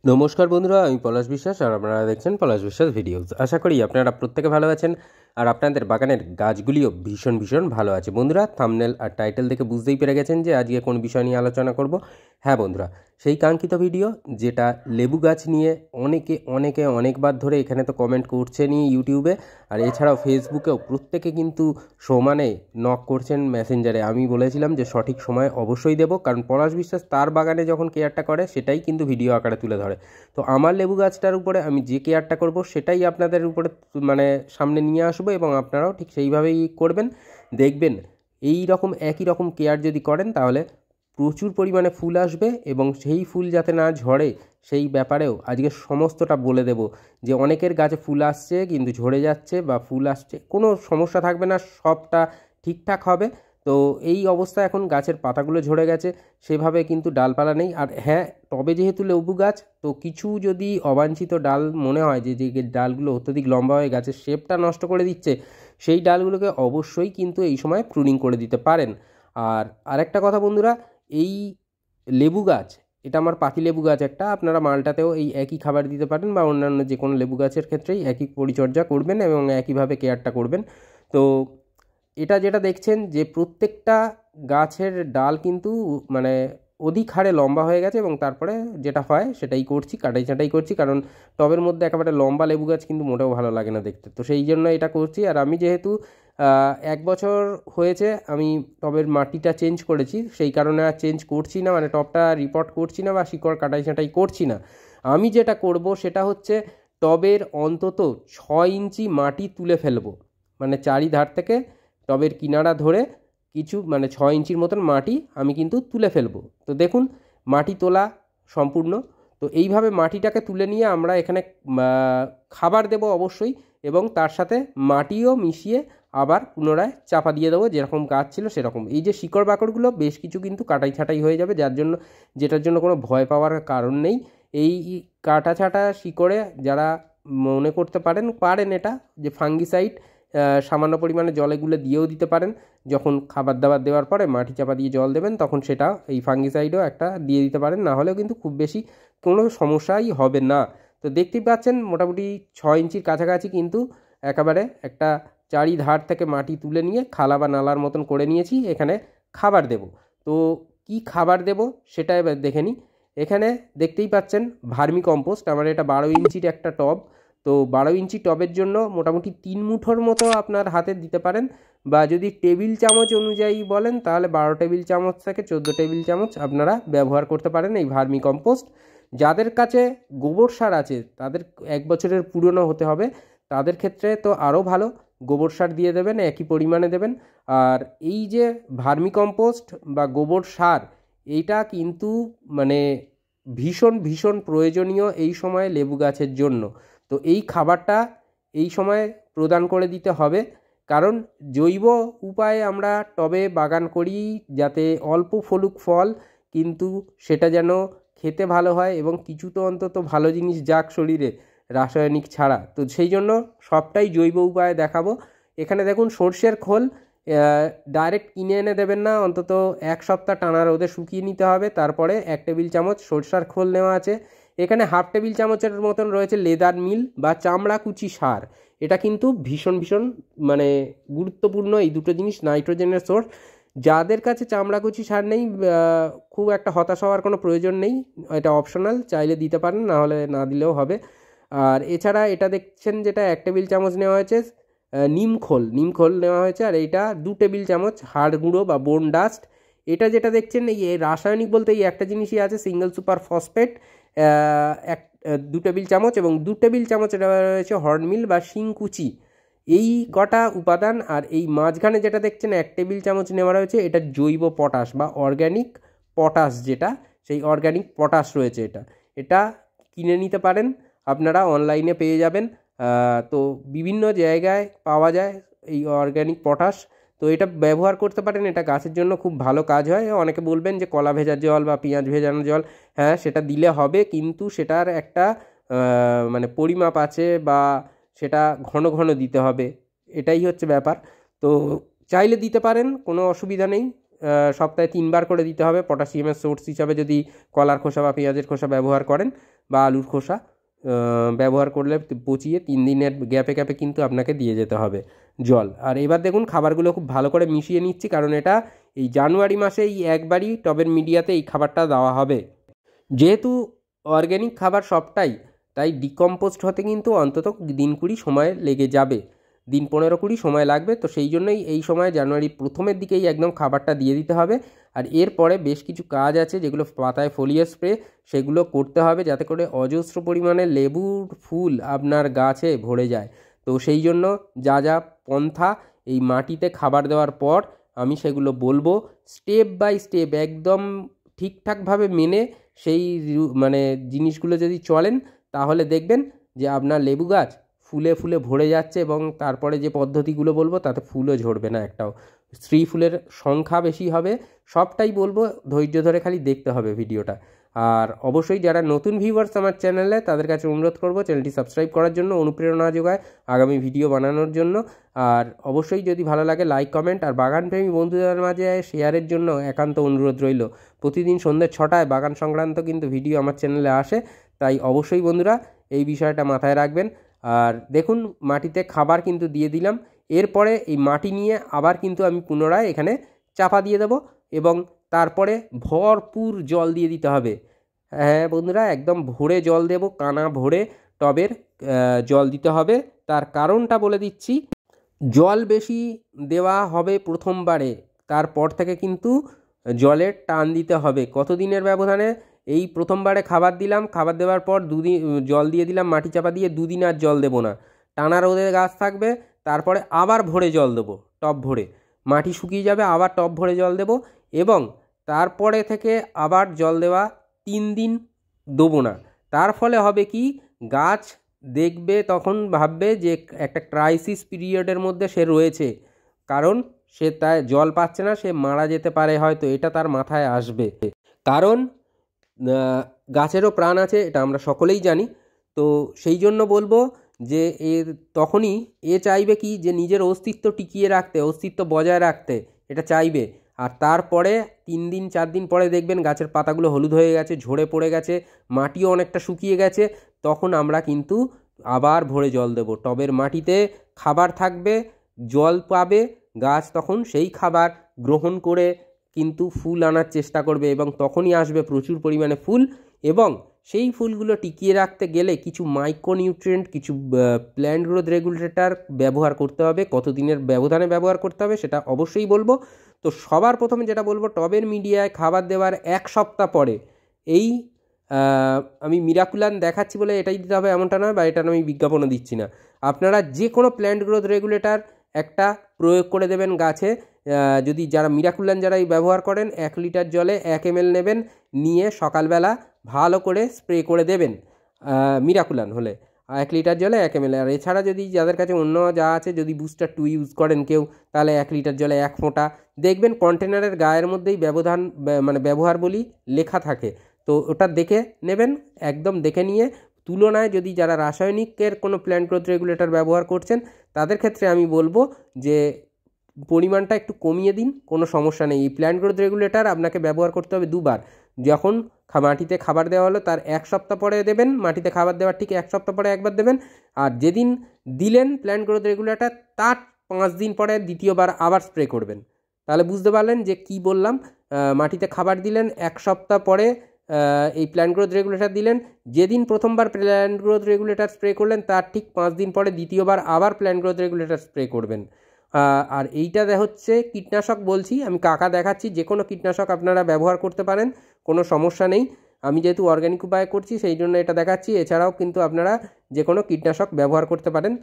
নমস্কার বন্ধুরা, আমি পলাশ বিশ্বাস আর আপনারা দেখছেন পলাশ বিশ্বাস ভিডিওস। আশা করি আপনারা প্রত্যেকে ভালো আছেন আর আপনাদের বাগানের গাছগুলিও ভীষণ ভীষণ ভালো আছে। বন্ধুরা, থাম্বনেল আর টাইটেল দেখে বুঝতেই পেরে গেছেন যে আজকে কোন বিষয় নিয়ে আলোচনা করব। হ্যাঁ বন্ধুরা, সেই কাঙ্ক্ষিত ভিডিও যেটা লেবু গাছ নিয়ে অনেকে অনেকবার ধরে এখানে তো কমেন্ট করছেনই ইউটিউবে, আর এছাড়াও ফেসবুকেও প্রত্যেকে কিন্তু সমানে নক করছেন মেসেঞ্জারে। আমি বলেছিলাম যে সঠিক সময় অবশ্যই দেব, কারণ পলাশ বিশ্বাস তার বাগানে যখন কেয়ারটা করে সেটাই কিন্তু ভিডিও আকারে তুলে ধরে। তো আমার লেবু গাছটার উপরে আমি যে কেয়ারটা করব সেটাই আপনাদের উপরে মানে সামনে নিয়ে আসবো, এবং আপনারাও ঠিক সেইভাবেই করবেন। দেখবেন এই রকম একই রকম কেয়ার যদি করেন তাহলে প্রচুর পরিমাণে ফুল আসবে, এবং সেই ফুল যাতে না ঝরে সেই ব্যাপারেও আজকে সমস্তটা বলে দেব। যে অনেকের গাছে ফুল আসছে কিন্তু ঝরে যাচ্ছে, বা ফুল আসছে, কোনো সমস্যা থাকবে না, সবটা ঠিকঠাক হবে। তো এই অবস্থা এখন গাছের পাতাগুলো ঝরে গেছে, সেভাবে কিন্তু ডালপালা নেই। আর হ্যাঁ, তবে যেহেতু লেবু গাছ, তো কিছু যদি অবাঞ্ছিত ডাল মনে হয় যে যে ডালগুলো অত্যধিক লম্বা হয়ে গাছের শেপটা নষ্ট করে দিচ্ছে, সেই ডালগুলোকে অবশ্যই কিন্তু এই সময় প্রুনিং করে দিতে পারেন। আর আরেকটা কথা বন্ধুরা, এই লেবু গাছ, এটা আমার পাতি লেবু গাছ একটা, আপনারা মালটাতেও এই একই খাবার দিতে পারেন, বা অন্যান্য যে কোনো লেবু গাছের ক্ষেত্রেই একই পরিচর্যা করবেন এবং একইভাবে কেয়ারটা করবেন। তো এটা যেটা দেখছেন যে প্রত্যেকটা গাছের ডাল কিন্তু মানে অধিক হারে লম্বা হয়ে গেছে, এবং তারপরে যেটা হয় সেটাই করছি, কাটাই ছাঁটাই করছি, কারণ টবের মধ্যে একেবারে লম্বা লেবু গাছ কিন্তু মোটেও ভালো লাগে না দেখতে। তো সেই জন্য এটা করছি। আর আমি যেহেতু 1 বছর হয়েছে আমি টবের মাটিটা চেঞ্জ করেছি, সেই কারণে আর চেঞ্জ করছি না, মানে টবটা রিপোর্ট করছি না বা শিকড় কাটাই ছাঁটাই করছি না। আমি যেটা করব সেটা হচ্ছে টবের অন্তত 6 ইঞ্চি মাটি তুলে ফেলবো, মানে চারিধার থেকে টবের কিনারা ধরে কিছু মানে 6 ইঞ্চির মতন মাটি আমি কিন্তু তুলে ফেলবো। তো দেখুন, মাটি তোলা সম্পূর্ণ। তো এইভাবে মাটিটাকে তুলে নিয়ে আমরা এখানে খাবার দেব অবশ্যই, এবং তার সাথে মাটিও মিশিয়ে আবার পুনরায় চাপা দিয়ে দেবো, যেরকম গাছ ছিল সেরকম। এই যে শিকড় বাকড়গুলো বেশ কিছু কিন্তু কাটাই ছাঁটাই হয়ে যাবে, যেটার জন্য কোনো ভয় পাওয়ার কারণ নেই। এই কাটা ছাঁটা শিকড়ে যারা মনে করতে পারেন এটা যে ফাঙ্গিসাইড সামান্য পরিমাণে জলে গুলে দিয়েও দিতে পারেন। যখন খাবার দাবার দেওয়ার পরে মাটি চাপা দিয়ে জল দেবেন, তখন সেটা এই ফাঙ্গিসাইডও একটা দিয়ে দিতে পারেন, না হলেও কিন্তু খুব বেশি কোনো সমস্যাই হবে না। তো দেখতেই পাচ্ছেন মোটামুটি 6 ইঞ্চির কাছাকাছি কিন্তু একেবারে একটা চারিধার থেকে মাটি তুলে নিয়ে খালা বা নালার মতন করে নিয়েছি। এখানে খাবার দেব। তো কি খাবার দেব সেটা এবার দেখে নিই। এখানে দেখতেই পাচ্ছেন ভার্মি কম্পোস্ট, আমার এটা 12 ইঞ্চির একটা টব। তো 12 ইঞ্চি টবের জন্য মোটামুটি 3 মুঠোর মতো আপনার হাতে দিতে পারেন, বা যদি টেবিল চামচ অনুযায়ী বলেন তাহলে 12 টেবিল চামচ থেকে 14 টেবিল চামচ আপনারা ব্যবহার করতে পারেন এই ভার্মি কম্পোস্ট। যাদের কাছে গোবর সার আছে, তাদের 1 বছরের পুরনো হতে হবে, তাদের ক্ষেত্রে তো আরও ভালো, গোবর সার দিয়ে দেবেন, একই পরিমাণে দেবেন। আর এই যে ভার্মি কম্পোস্ট বা গোবর সার, এইটা কিন্তু মানে ভীষণ ভীষণ প্রয়োজনীয় এই সময়ে লেবু গাছের জন্য। তো এই খাবারটা এই সময় প্রদান করে দিতে হবে, কারণ জৈব উপায়ে আমরা টবে বাগান করি যাতে অল্প ফলুক ফল, কিন্তু সেটা যেন খেতে ভালো হয় এবং কিছু তো অন্তত ভালো জিনিস যাক শরীরে, রাসায়নিক ছাড়া। তো সেই জন্য সবটাই জৈব উপায়ে দেখাবো। এখানে দেখুন সর্ষের খোল ডাইরেক্ট কিনে এনে দেবেন না, অন্তত 1 সপ্তাহ টানা রোদে শুকিয়ে নিতে হবে, তারপরে 1 টেবিল চামচ সরষার খোল নেওয়া আছে। এখানে 1/2 টেবিল চামচের মতন রয়েছে লেদার মিল বা চামড়া কুচি সার। এটা কিন্তু ভীষণ ভীষণ মানে গুরুত্বপূর্ণ এই দুটো জিনিস, নাইট্রোজেনের সোর্স। যাদের কাছে চামড়াকুচি সার নেই, খুব একটা হতাশ হওয়ার কোনো প্রয়োজন নেই, এটা অপশনাল, চাইলে দিতে পারেন, না হলে না দিলেও হবে। আর এছাড়া এটা দেখছেন যেটা 1 টেবিল চামচ নেওয়া হয়েছে নিমখোল নেওয়া হয়েছে, আর এইটা 2 টেবিল চামচ হাড় গুঁড়ো বা বোন ডাস্ট। এটা যেটা দেখছেন এই রাসায়নিক বলতে এই একটা জিনিসই আছে, সিঙ্গেল সুপার ফসফেট 2 টেবিল চামচ, এবং 2 টেবিল চামচ এটা রয়েছে হর্নমিল বা শিংকুচি। এই কটা উপাদান, আর এই মাঝখানে যেটা দেখছেন 1 টেবিল চামচ নেওয়া রয়েছে, এটা জৈব পটাশ বা অর্গ্যানিক পটাশ, যেটা সেই অর্গ্যানিক পটাশ রয়েছে। এটা এটা কিনে নিতে পারেন, আপনারা অনলাইনে পেয়ে যাবেন। তো বিভিন্ন জায়গায় পাওয়া যায় এই অর্গ্যানিক পটাশ। তো এটা ব্যবহার করতে পারেন, এটা গাছের জন্য খুব ভালো কাজ হয়। অনেকে বলবেন যে কলা ভেজার জল বা পেঁয়াজ ভেজানো জল, হ্যাঁ সেটা দিলে হবে, কিন্তু সেটার একটা মানে পরিমাপ আছে, বা সেটা ঘন ঘন দিতে হবে, এটাই হচ্ছে ব্যাপার। তো চাইলে দিতে পারেন, কোনো অসুবিধা নেই। সপ্তাহে 3 বার করে দিতে হবে পটাশিয়ামের সোর্স হিসাবে, যদি কলার খোসা বা পেঁয়াজের খোসা ব্যবহার করেন, বা আলুর খোসা ব্যবহার করলে পচিয়ে 3 দিনের গ্যাপে গ্যাপে কিন্তু আপনাকে দিয়ে যেতে হবে জল। আর এবার দেখুন খাবারগুলো খুব ভালো করে মিশিয়ে নিচ্ছি, কারণ এটা এই জানুয়ারি মাসে এই একবারই টবের মিডিয়াতে এই খাবারটা দেওয়া হবে। যেহেতু অর্গ্যানিক খাবার সবটাই, তাই ডিকম্পোস্ট হতে কিন্তু অন্তত দিন 20 সময় লেগে যাবে, দিন 15-20 সময় লাগবে। তো সেই জন্যই এই সময় জানুয়ারির প্রথমের দিকেই একদম খাবারটা দিয়ে দিতে হবে। আর এরপরে বেশ কিছু কাজ আছে যেগুলো পাতায় ফোলিয়ার স্প্রে, সেগুলো করতে হবে যাতে করে অজস্র পরিমাণে লেবুর ফুল আপনার গাছে ভরে যায়। তো সেই জন্য যা যা পন্থা এই মাটিতে খাবার দেওয়ার পর আমি সেগুলো বলবো, স্টেপ বাই স্টেপ একদম ঠিকঠাকভাবে মেনে সেই মানে জিনিসগুলো যদি চলেন, তাহলে দেখবেন যে আপনার লেবু গাছ ফুলে ফুলে ভরে যাচ্ছে, এবং তারপরে যে পদ্ধতিগুলো বলবো তাতে ফুলও ঝরবে না একটাও, স্ত্রী ফুলের সংখ্যা বেশি হবে। সবটাই বলবো, ধৈর্য ধরে খালি দেখতে হবে ভিডিওটা। আর অবশ্যই যারা নতুন ভিউয়ার্স আমার চ্যানেলে, তাদের কাছে অনুরোধ করব চ্যানেলটি সাবস্ক্রাইব করার জন্য, অনুপ্রেরণা যোগায় আগামী ভিডিও বানানোর জন্য। আর অবশ্যই যদি ভালো লাগে লাইক, কমেন্ট, আর বাগানপ্রেমী বন্ধুদের মাঝে শেয়ারের জন্য একান্ত অনুরোধ রইল। প্রতিদিন সন্ধ্যে 6টায় বাগান সংক্রান্ত কিন্তু ভিডিও আমার চ্যানেলে আসে, তাই অবশ্যই বন্ধুরা এই বিষয়টা মাথায় রাখবেন। আর দেখুন মাটিতে খাবার কিন্তু দিয়ে দিলাম, এরপরে এই মাটি নিয়ে আবার কিন্তু আমি পুনরায় এখানে চাপা দিয়ে দেবো, এবং তারপরে ভরপুর জল দিয়ে দিতে হবে। হ্যাঁ বন্ধুরা, একদম ভরে জল দেব, কানা ভরে টবের জল দিতে হবে। তার কারণটা বলে দিচ্ছি, জল বেশি দেওয়া হবে প্রথমবারে, তারপর থেকে কিন্তু জলের টান দিতে হবে। কতদিনের ব্যবধানে? এই প্রথমবারে খাবার দিলাম, খাবার দেওয়ার পর 2 দিন জল দিয়ে দিলাম মাটি চাপা দিয়ে, 2 দিন আর জল দেবো না, টানা রোদে গাছ থাকবে। তারপরে আবার ভরে জল দেবো, টব ভরে, মাটি শুকিয়ে যাবে, আবার টব ভরে জল দেবো, এবং তারপরে থেকে আবার জল দেওয়া 3 দিন দেবো না। তার ফলে হবে কি, গাছ দেখবে তখন ভাববে যে একটা ক্রাইসিস পিরিয়ডের মধ্যে সে রয়েছে, কারণ সে তাই জল পাচ্ছে না, সে মারা যেতে পারে হয়তো, এটা তার মাথায় আসবে। কারণ গাছেরও প্রাণ আছে, এটা আমরা সকলেই জানি। তো সেই জন্য বলবো যে তখনই চাইবে কি, যে নিজের অস্তিত্ব টিকিয়ে রাখতে, অস্তিত্ব বজায় রাখতে এটা চাইবে। আর তারপরে 3 দিন 4 দিন পরে দেখবেন গাছের পাতাগুলো হলুদ হয়ে গেছে, ঝরে পড়ে গেছে, মাটিও অনেকটা শুকিয়ে গেছে, তখন আমরা কিন্তু আবার ভরে জল দেব। টবের মাটিতে খাবার থাকবে, জল পাবে, গাছ তখন সেই খাবার গ্রহণ করে কিন্তু ফুল আনার চেষ্টা করবে, এবং তখনই আসবে প্রচুর পরিমাণে ফুল। এবং সেই ফুলগুলো টিকিয়ে রাখতে গেলে কিছু মাইক্রোনিউট্রিয়েন্ট, কিছু প্ল্যান্ট গ্রোথ রেগুলেটর ব্যবহার করতে হবে। কতদিনের ব্যবধানে ব্যবহার করতে হবে সেটা অবশ্যই বলবো। তো সবার প্রথমে যেটা বলবো, টবের মিডিয়ায় খাবার দেওয়ার 1 সপ্তাহ পরে এই আমি মিরাকুলান দেখাচ্ছি বলে এটাই দিতে হবে এমনটা নয়, বা এটা আমি বিজ্ঞাপনও দিচ্ছি না। আপনারা যে কোনো প্ল্যান্ট গ্রোথ রেগুলেটর একটা প্রয়োগ করে দেবেন গাছে। যদি যারা মিরাকুলান যারাই ব্যবহার করেন, 1 লিটার জলে 1 ml নেবেন, নিয়ে সকালবেলা ভালো করে স্প্রে করে দেবেন। মিরাকুলান হলে 1 লিটার জলে 1 ml। আর এছাড়া যদি যাদের কাছে অন্য যা আছে, যদি বুস্টার 2 ইউজ করেন কেউ, তাহলে 1 লিটার জলে 1 ফোঁটা। দেখবেন কন্টেনারের গায়ের মধ্যেই মানে ব্যবহার বলি লেখা থাকে, তো ওটা দেখে নেবেন, একদম দেখে নিয়ে। তুলনায় যদি যারা রাসায়নিকের কোনো প্ল্যান্ট গ্রোথ রেগুলেটর ব্যবহার করছেন, তাদের ক্ষেত্রে আমি বলবো যে পরিমাণটা একটু কমিয়ে দিন, কোনো সমস্যা নেই। এই প্ল্যান্ট গ্রোথ রেগুলেটর আপনাকে ব্যবহার করতে হবে 2 বার। যখন মাটিতে খাবার দেওয়া হলো তার 1 সপ্তাহ পরে দেবেন, মাটিতে খাবার দেওয়ার ঠিক 1 সপ্তাহ পরে একবার দেবেন। আর যেদিন দিলেন প্ল্যান্ট গ্রোথ রেগুলেটর, তার 5 দিন পরে দ্বিতীয়বার আবার স্প্রে করবেন। তাহলে বুঝতে পারলেন যে কি বললাম। মাটিতে খাবার দিলেন, 1 সপ্তাহ পরে এই প্ল্যান্ট গ্রোথ রেগুলেটর দিলেন। যেদিন প্রথমবার প্ল্যান্ট গ্রোথ রেগুলেটর স্প্রে করলেন, তার ঠিক 5 দিন পরে দ্বিতীয়বার আবার প্ল্যান্ট গ্রোথ রেগুলেটর স্প্রে করবেন। আর এইটা হচ্ছে কীটনাশক বলছি, আমি কাকা দেখাচ্ছি, যে কোনো কীটনাশক আপনারা ব্যবহার করতে পারেন, কোনো সমস্যা নেই। আমি যেহেতু অর্গ্যানিক উপায়ে করছি সেই জন্য এটা দেখাচ্ছি। এছাড়াও কিন্তু আপনারা যে কোনো কীটনাশক ব্যবহার করতে পারেন।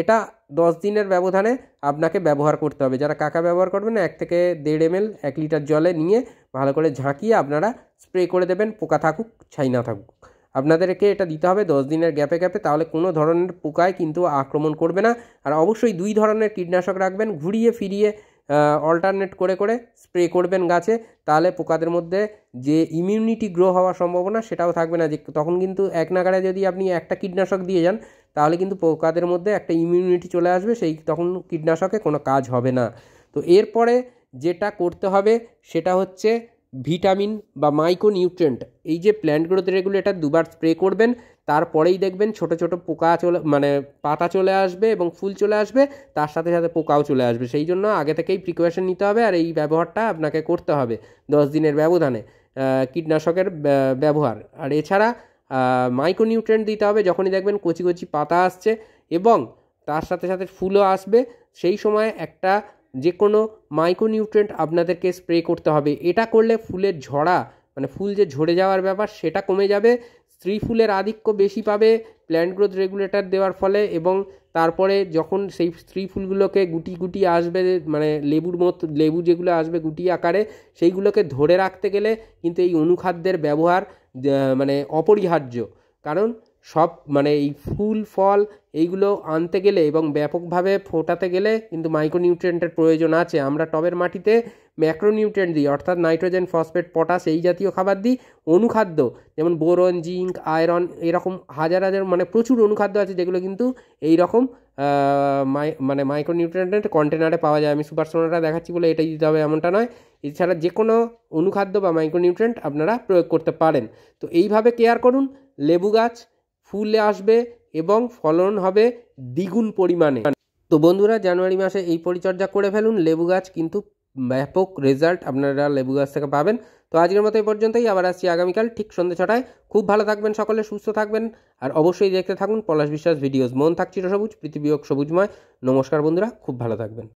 এটা 10 দিনের ব্যবধানে আপনাকে ব্যবহার করতে হবে। যারা কাকা ব্যবহার করবেন, 1 থেকে 1.5 ml 1 লিটার জলে নিয়ে ভালো করে ঝাঁকিয়ে আপনারা স্প্রে করে দেবেন, পোকা থাকুক ছাই না থাকুক। আপনাদেরকে এটা দিতে হবে 10 দিনের গ্যাপে গ্যাপে, তাহলে কোনো ধরনের পোকায় কিন্তু আক্রমণ করবে না। আর অবশ্যই 2 ধরনের কীটনাশক রাখবেন, ঘুরিয়ে ফিরিয়ে অল্টারনেট করে করে স্প্রে করবেন গাছে, তাহলে পোকাদের মধ্যে যে ইমিউনিটি গ্রো হওয়ার সম্ভাবনা সেটাও থাকবে না। যে তখন কিন্তু এক নাগাড়ে যদি আপনি একটা কীটনাশক দিয়ে যান, তাহলে কিন্তু পোকাদের মধ্যে একটা ইমিউনিটি চলে আসবে, সেই তখন কীটনাশকে কোনো কাজ হবে না। তো এরপরে যেটা করতে হবে সেটা হচ্ছে ভিটামিন বা মাইক্রোনিউট্রিয়েন্ট এই যে প্ল্যান্ট গ্রোথ রেগুলেটর দুবার স্প্রে করবেন, তারপরেই দেখবেন ছোট ছোট পোকা পাতা চলে আসবে এবং ফুল চলে আসবে, তার সাথে সাথে পোকাও চলে আসবে। সেই জন্য আগে থেকেই প্রিকশন নিতে হবে আর এই ব্যবহারটা আপনাকে করতে হবে 10 দিনের ব্যবধানে কীটনাশকের ব্যবহার। আর এছাড়া মাইক্রোনিউট্রিয়েন্ট দিতে হবে যখনই দেখবেন কচি কচি পাতা আসছে এবং তার সাথে সাথে ফুলও আসবে, সেই সময় একটা যে কোনো মাইক্রোনিউট্রিয়েন্ট আপনাদেরকে স্প্রে করতে হবে। এটা করলে ফুলের ঝরা মানে ফুল যে ঝরে যাওয়ার ব্যাপার সেটা কমে যাবে, স্ত্রী ফুলের আধিক্য বেশি পাবে প্ল্যান্ট গ্রোথ রেগুলেটর দেওয়ার ফলে, এবং তারপরে যখন সেই স্ত্রী ফুলগুলোকে গুটি গুটি আসবে মানে লেবু যেগুলো আসবে গুটি আকারে, সেইগুলোকে ধরে রাখতে গেলে কিন্তু এই অনুখাদ্যের ব্যবহার মানে অপরিহার্য। কারণ সব মানে এই ফুল ফল এইগুলো আনতে গেলে এবং ব্যাপকভাবে ফোটাতে গেলে কিন্তু মাইক্রোনিউট্রিয়েন্টের প্রয়োজন আছে। আমরা টবের মাটিতে ম্যাক্রোনিউট্রিয়েন্ট দিই, অর্থাৎ নাইট্রোজেন, ফসফেট, পটাশ এই জাতীয় খাবার দিই। অনুখাদ্য যেমন বোরন, জিঙ্ক, আয়রন এরকম হাজার হাজার মানে প্রচুর অনুখাদ্য আছে যেগুলো কিন্তু এই রকম মানে মাইক্রোনিউট্রিয়েন্টের কন্টেনারে পাওয়া যায়। আমি সুপার সোনারটা দেখাচ্ছি বলে এটাই দিতে হবে এমনটা নয়, এছাড়া যে কোনো অনুখাদ্য বা মাইক্রোনিউট্রিয়েন্ট আপনারা প্রয়োগ করতে পারেন। তো এইভাবে কেয়ার করুন, লেবু গাছ ফুলে আসবে এবং ফলন হবে দ্বিগুণ পরিমাণে। তো বন্ধুরা, জানুয়ারি মাসে এই পরিচর্যা করে ফেলুন, লেবু গাছ কিন্তু ব্যাপক রেজাল্ট আপনারা লেবু গাছ থেকে পাবেন। তো আজকের মতো এই পর্যন্তই, আবার আসছি আগামীকাল ঠিক সন্ধ্যে 6টায়। খুব ভালো থাকবেন সকলে, সুস্থ থাকবেন আর অবশ্যই দেখতে থাকুন পলাশ বিশ্বাস ভিডিওস। মন থাক চিরসবুজ, পৃথিবী হোক সবুজময়। নমস্কার বন্ধুরা, খুব ভালো থাকবেন।